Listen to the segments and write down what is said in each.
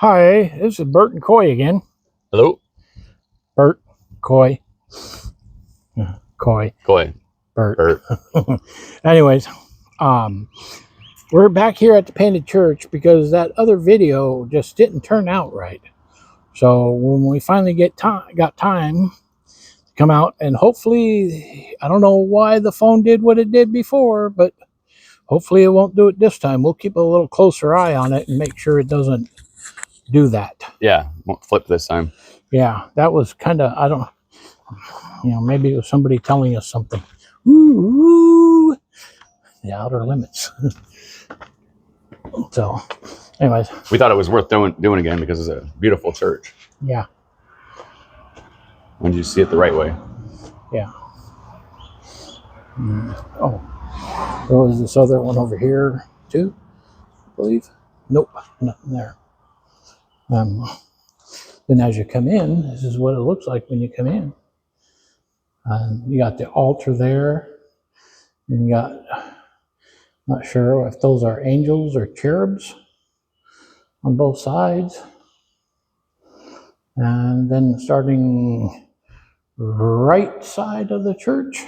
Hi, this is Bert and Coy again. Hello? Bert, Coy, Coy, Coy. Bert. Bert. Anyways, we're back here at the Painted Church because that other video just didn't turn out right. So when we finally got time to come out, and hopefully, I don't know why the phone did what it did before, but hopefully it won't do it this time. We'll keep a little closer eye on it and make sure it doesn't do that. Yeah, won't flip this time. Yeah, that was kind of, I don't, maybe it was somebody telling us something. Ooh, the outer limits. So, anyways. We thought it was worth doing again because it's a beautiful church. Yeah. When you see it the right way. Yeah. Oh, there was this other one over here too, I believe. Nope, nothing there. Then as you come in, this is what it looks like when you come in. You got the altar there, and you got, not sure if those are angels or cherubs on both sides. And then starting right side of the church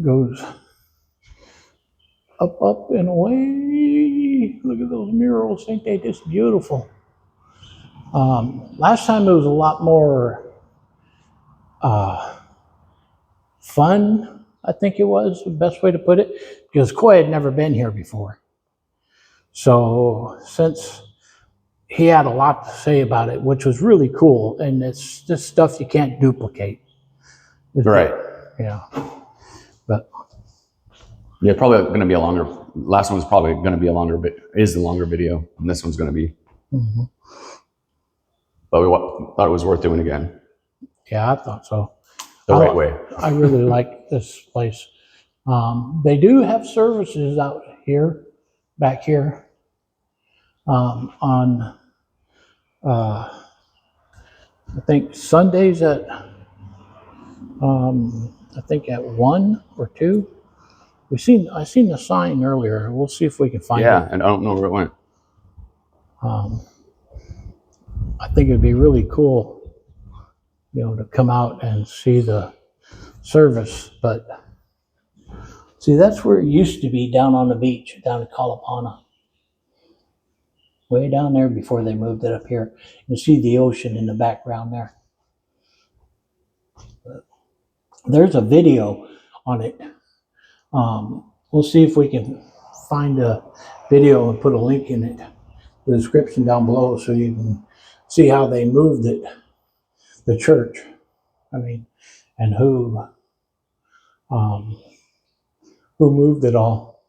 goes up and away. Look at those murals, ain't they just beautiful? Last time it was a lot more fun, I think it was the best way to put it, because Coy had never been here before. So since he had a lot to say about it, which was really cool, and it's just stuff you can't duplicate. Right. Yeah. But yeah, probably going to be a longer. Last one's probably going to be a longer is the longer video, and this one's going to be. Mm-hmm. But we thought it was worth doing again. Yeah, I thought so. The right way. I really like this place. They do have services out here, back here, on I think Sundays at I think at 1 or 2. I seen the sign earlier. We'll see if we can find it. Yeah, and I don't know where it went. I think it'd be really cool, to come out and see the service. But see, that's where it used to be, down on the beach, down in Kalapana. Way down there before they moved it up here. You see the ocean in the background there. But there's a video on it. We'll see if we can find a video and put a link in it, the description down below, so you can see how they moved it, the church. And who moved it all.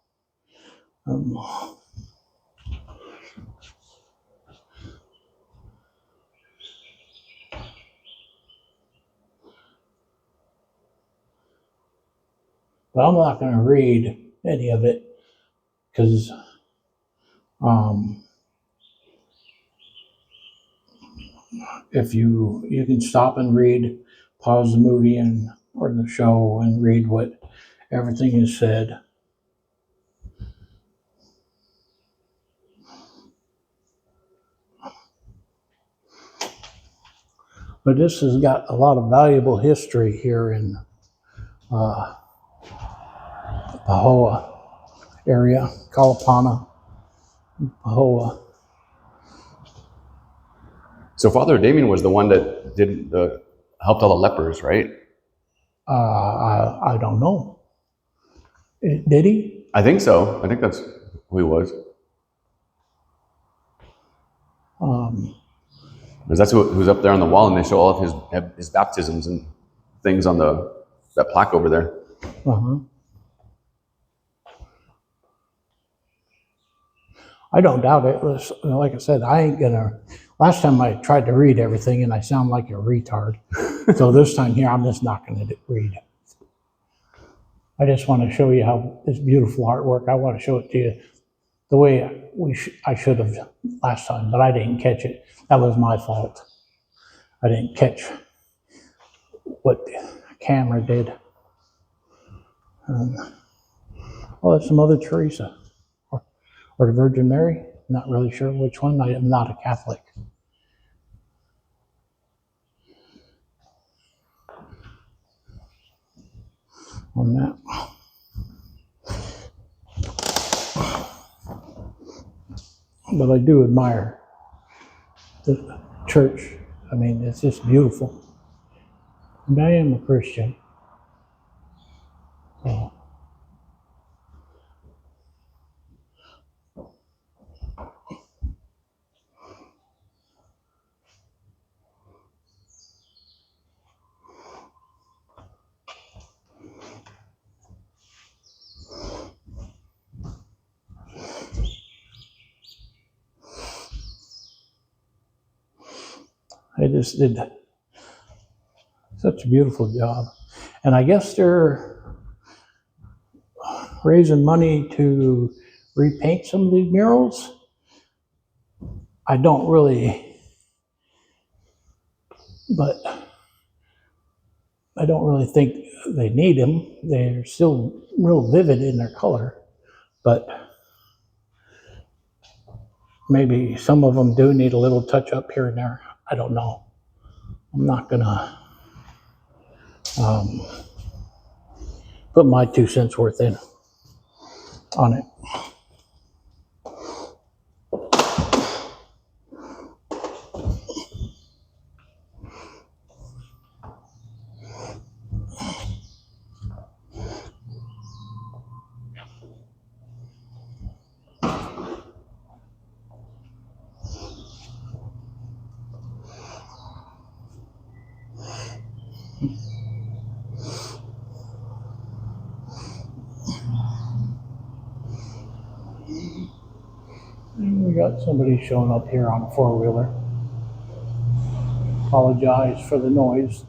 But I'm not going to read any of it because if you can stop and read, pause the movie or the show and read what everything is said. But this has got a lot of valuable history here in the Pahoa area, Kalapana, Pahoa. So Father Damien was the one that helped all the lepers, right? I don't know. Did he? I think so. I think that's who he was. Because that's who's up there on the wall, and they show all of his baptisms and things on that plaque over there. Uh-huh. I don't doubt it. Like I said, I ain't gonna. Last time I tried to read everything and I sound like a retard. So this time here, I'm just not gonna read. I just want to show you how this beautiful artwork. I want to show it to you the way I should have last time, but I didn't catch it. That was my fault. I didn't catch what the camera did. Oh, that's some Mother Teresa or the Virgin Mary. Not really sure which one. I am not a Catholic. On that. But I do admire the church. I mean, it's just beautiful. And I am a Christian. So. They just did such a beautiful job. And I guess they're raising money to repaint some of these murals. I don't really, but I don't really think they need them. They're still real vivid in their color, but maybe some of them do need a little touch up here and there. I don't know. I'm not gonna put my 2 cents worth in on it. We got somebody showing up here on a four-wheeler. Apologize for the noise.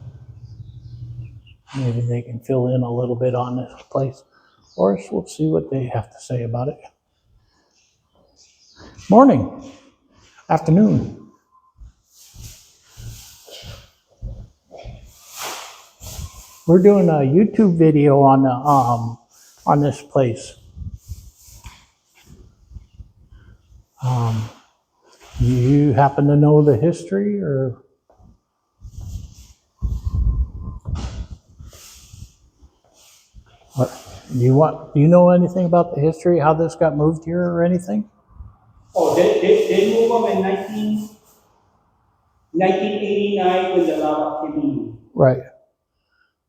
Maybe they can fill in a little bit on this place. Or we'll see what they have to say about it. Morning. Afternoon. We're doing a YouTube video on this place. Do you happen to know the history, or what? Do you know anything about the history, how this got moved here or anything? Oh, they moved them in 1989 when the lava came in. Right.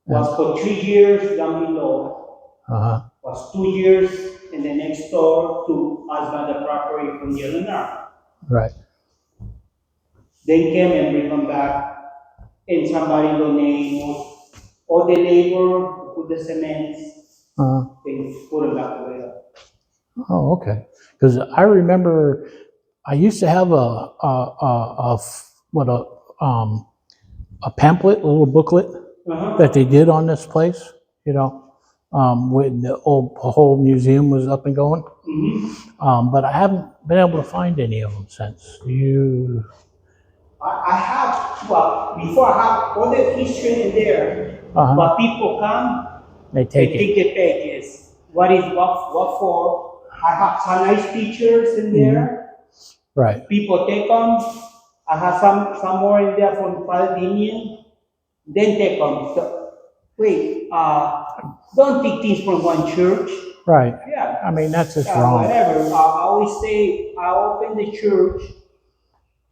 Was for 3 years down below. Was 2 years in the next door to us by the property from the Eleanor. Right. They came and bring them back, and somebody donated all the labor, put the cement, they put them back away. Oh, okay. Because I remember I used to have a pamphlet, a little booklet that they did on this place. You know, when the whole museum was up and going. But I haven't been able to find any of them since. I have, well, before I have all the history in there, but people come, they take the pages. What for? I have some nice pictures in there. Right. People take them. I have some more in there from Palestinian. Then take them. So, wait, don't take things from one church. Right. Yeah. I mean, that's just wrong. Whatever. I always say I open the church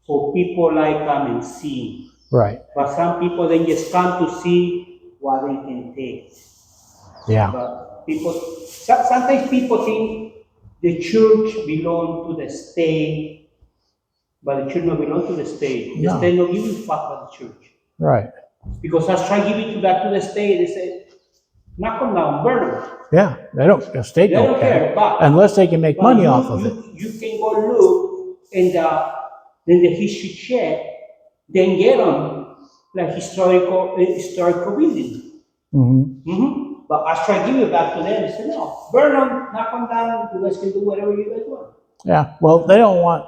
for people like come and see. Right. But some people they just come to see what they can take. Yeah. But sometimes people think the church belongs to the state, but the church don't belong to the state. The state don't give a fuck about the church. Right. Because I try to give it back to the state, they say, knock them down, burn them. Yeah, the state don't care. But, unless they can make money off of it. You can go look in the history check, then get them like historical building. But I try to give it back to them. They say, no, burn them, knock them down. You guys can do whatever you guys want. Yeah. Well, they don't want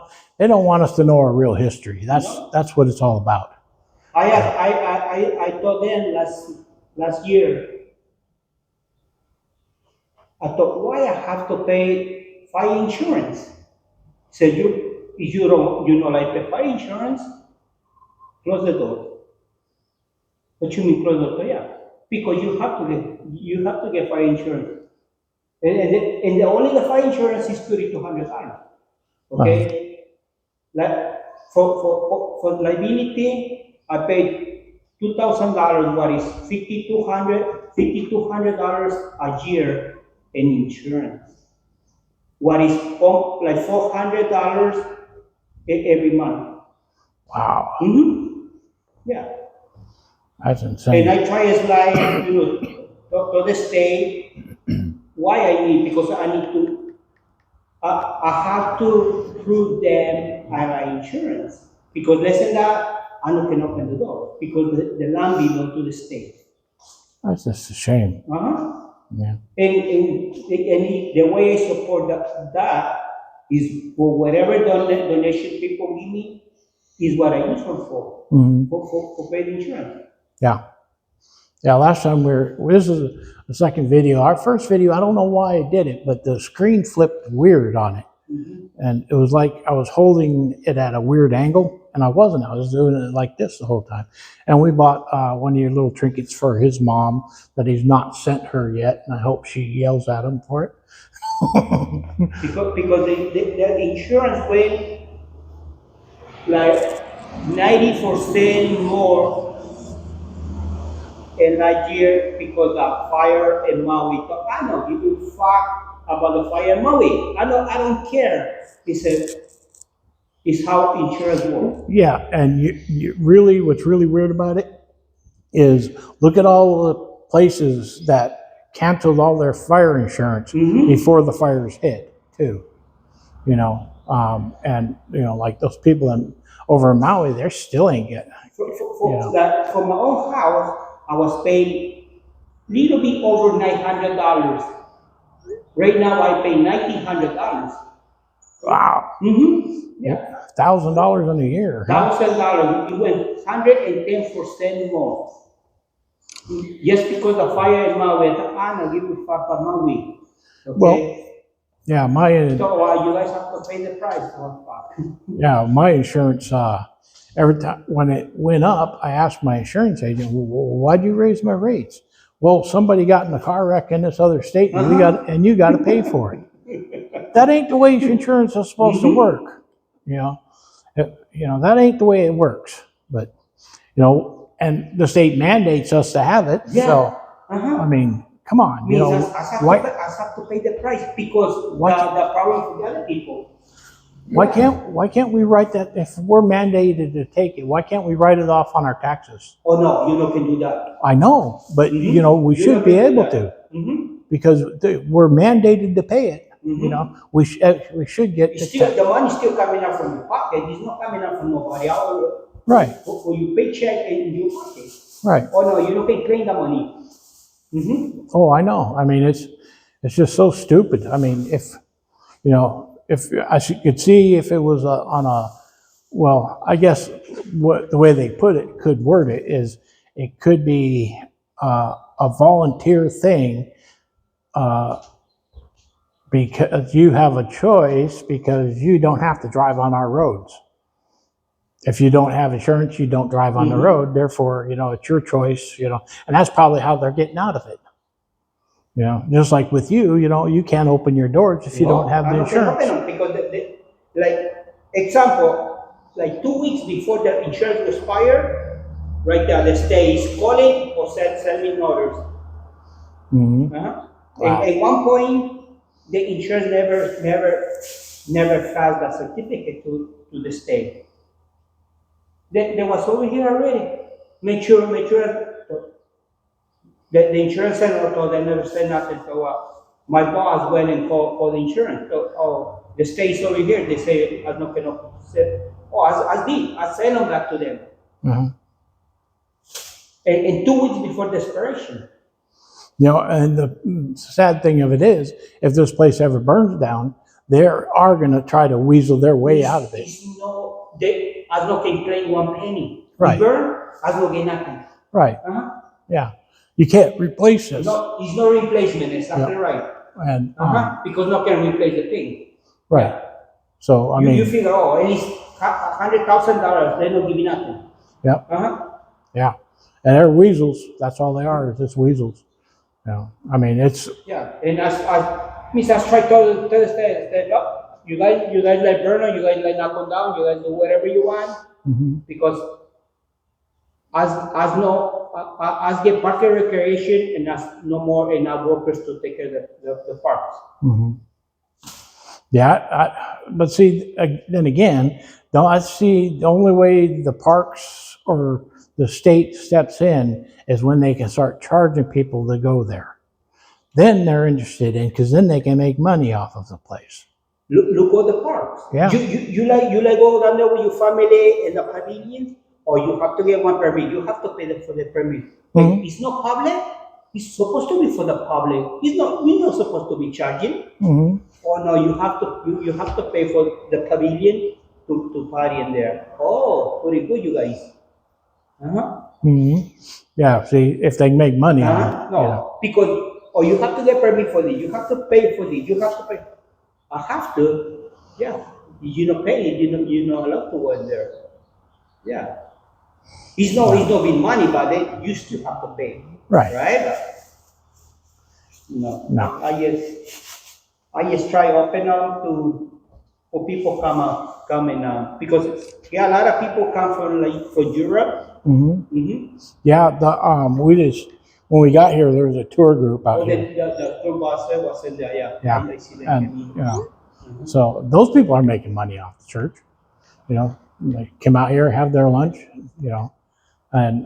us to know our real history. That's what it's all about. I told them last year. I thought, why I have to pay fire insurance? So if you don't like the fire insurance, close the door. What you mean close the door? Yeah, because you have to get fire insurance, and only the fire insurance is $3,200. Okay, like for liability, I paid $2,000. What is $5,200 a year in insurance? What is like $400 every month? Wow, Yeah. that's And insane. I try as like, to the state, why I need, because I need to, I have to prove them I have insurance. Because less than that, I can open the door, because the land belongs to the state. That's just a shame. Uh-huh. Yeah. And the way I support that is for whatever donation people give me, is what I use them for, for paid insurance. Yeah. Yeah, last time this is the second video. Our first video, I don't know why I did it, but the screen flipped weird on it. And it was like I was holding it at a weird angle, and I wasn't. I was doing it like this the whole time. And we bought one of your little trinkets for his mom that he's not sent her yet, and I hope she yells at him for it. because the insurance went like 90% more in last year because of fire in Maui. I don't give a fuck about the fire in Maui. I don't care. It's how insurance works. Yeah, and you really, what's really weird about it is look at all the places that canceled all their fire insurance before the fires hit, too. And like those people over in Maui, they still ain't getting it. For my own house, I was paying a little bit over $900. Right now, I pay $1,900. Wow. Yeah. $1,000 in a year. $1,000. It went 110% more. Just because the fire in Maui, I don't give a fuck about Maui. Okay? Well, yeah, So you guys have to pay the price. my insurance, every time when it went up, I asked my insurance agent, well, why'd you raise my rates? Well, somebody got in a car wreck in this other state, and you got to pay for it. That ain't the way insurance is supposed to work. That ain't the way it works. But and the state mandates us to have it. Yeah. So I mean, come on. I have to pay the price because the problem for the other people. Why can't we write that if we're mandated to take it? Why can't we write it off on our taxes? Oh no, you can do that. I know, but we should be able to because we're mandated to pay it. We should get the money still coming out from your pocket. It's not coming out from nobody else. Right. For your paycheck in your pocket. Right. Oh no, you can claim the money. Oh, I know. I mean, it's just so stupid. I mean, if I could see if it was I guess the way they could word it is it could be a volunteer thing because you have a choice because you don't have to drive on our roads. If you don't have insurance, you don't drive on the road. Therefore, it's your choice, and that's probably how they're getting out of it. Just like with you, you can't open your doors if you don't have the insurance. Because example, like 2 weeks before the insurance expired, right there, the state is calling or sending orders. Wow. At one point, the insurance never filed a certificate to the state. There was over here already. Make sure the insurance center told them never said nothing. So my boss went and called for the insurance. So, the state's over here. They say I'm not gonna say. Oh, I did. I sent them back to them. And 2 weeks before the expiration. And the sad thing of it is, if this place ever burns down, they are going to try to weasel their way out of it. I not can claim 1 penny. Right. Burn, I don't get nothing. Right. Yeah. You can't replace this. No, it's no replacement. Exactly right. And because no can replace the thing. right. So I You mean, figure, oh, at least $100,000, they're not giving nothing. yeah, Uh-huh. yeah, and they're weasels. That's all they are. Is just weasels. You know, I mean, it's Yeah, and as try to tell the state, look, you guys like burn you guys like knock them down, you guys do whatever you want, mhm, because as no as get park and recreation and as no more enough workers to take care of the parks. mhm. Yeah. But see, then again, don't I see the only way the parks or the state steps in is when they can start charging people to go there. Then they're interested in because then they can make money off of the place. Look at the parks. Yeah. You like go down there with your family in the pavilion, or you have to get one permit. You have to pay for the permit. Mhm. It's not public. It's supposed to be for the public. You're not supposed to be charging. Hmm. Oh no, you have to pay for the pavilion to party in there. Oh, pretty good, you guys. Uh-huh. Hmm. Yeah. See, if they can make money on Uh-huh. it. No, Yeah. because you have to get permit for this. You have to pay for this. You have to pay. I have to. Yeah. You don't pay it. You're not allowed to go in there. Yeah. It's not big money, but you still have to pay. Right. Right? No. No. I just try open up for people come and because a lot of people come from Europe. Hmm. Mm-hmm. Yeah. We just when we got here, there was a tour group out Oh, here. the tour bus was in there. Yeah. Yeah. I see that. And you know, so those people are making money off the church. You know, they come out here, have their lunch. You know, and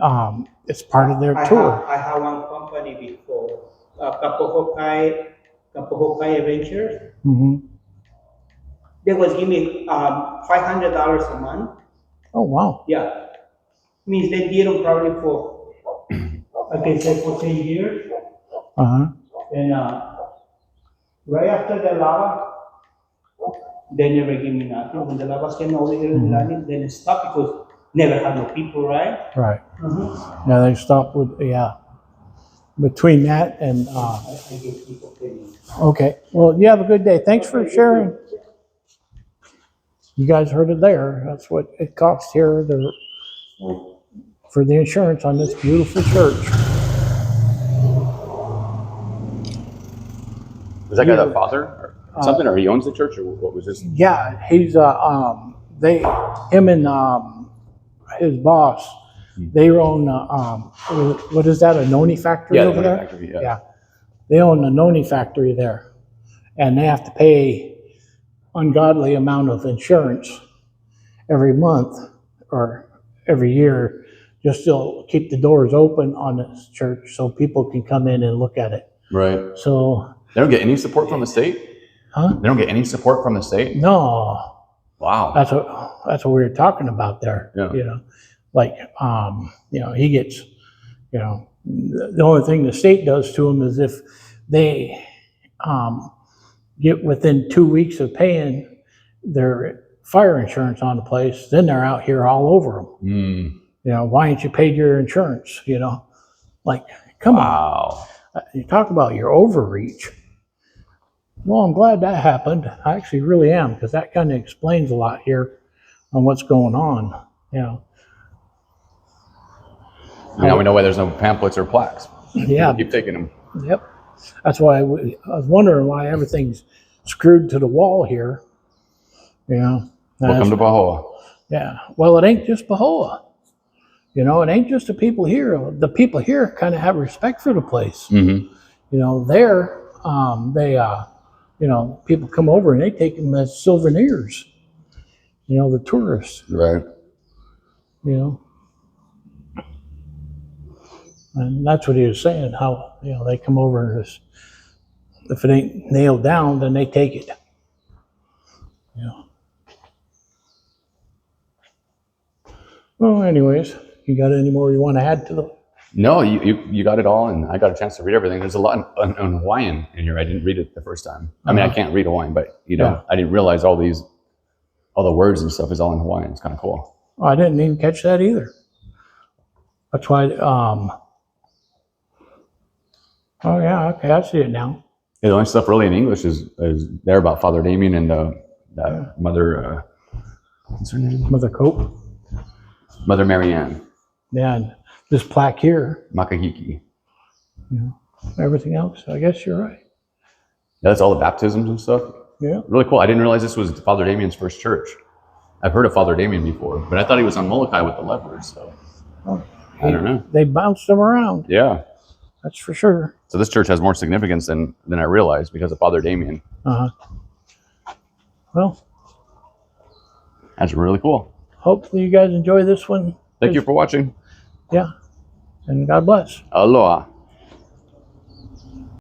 it's part of their tour. I have one company before, Kapohokai Adventures. Hmm. They was giving me $500 a month. Oh wow. Yeah, means they did them probably for I can say for 10 years, Uh huh. and right after the lava, they never give me nothing. When the lava came over here in Latin, then it stopped because never had no people, right? Right. Mm-hmm. Yeah, they stopped with Between that and I give people pennies. okay. Well, you have a good day. Thanks for sharing. You guys heard it there. That's what it costs here for the insurance on this beautiful church. Was that guy the father or something, or he owns the church, or what was this? Yeah, he's him and his boss, they own what is that, a noni factory Yeah, the over Noni there? factory, Yeah, they own a noni factory there, and they have to pay ungodly amount of insurance every month or every year just to keep the doors open on this church so people can come in and look at it. Right. So, They don't get any support from the state? huh? They don't get any support from the state? No, Wow. that's what we were talking about there. Yeah. You know, like he gets, the only thing the state does to him is if they get within 2 weeks of paying their fire insurance on the place, then they're out here all over them. Mm. Why ain't you paid your insurance? Like, come Wow. on. You talk about your overreach. Well, I'm glad that happened. I actually really am, because that kind of explains a lot here on what's going on. Now we know why there's no pamphlets or plaques. Yeah. Keep taking them. Yep. That's why I was wondering why everything's screwed to the wall here. Welcome to Bajoa. Yeah. Well, it ain't just Bajoa. It ain't just the people here. The people here kind of have respect for the place. Mm-hmm. There, people come over and they take them as souvenirs. The tourists. Right. And that's what he was saying. How they come over and just, if it ain't nailed down, then they take it. Well, anyways, you got any more you want to add to the? No, you got it all, and I got a chance to read everything. There's a lot on Hawaiian in here. I didn't read it the first time. I mean, I can't read Hawaiian, but Yeah. I didn't realize all the words and stuff is all in Hawaiian. It's kind of cool. Oh, I didn't even catch that either. That's why. Oh yeah, okay, I see it now. Yeah, the only stuff really in English is there about Father Damien and that Mother, what's her name? Mother Cope. Mother Marianne Yeah, and this plaque here, Makahiki. everything else, I guess you're right. That's all the baptisms and stuff. Yeah. Really cool. I didn't realize this was Father Damien's first church. I've heard of Father Damien before, but I thought he was on Molokai with the lepers. So I don't know. They bounced them around, Yeah. that's for sure. So this church has more significance than I realized because of Father Damien. Uh-huh. Well, That's really cool. hopefully you guys enjoy this one. Thank you for watching. Yeah. And God bless. Aloha.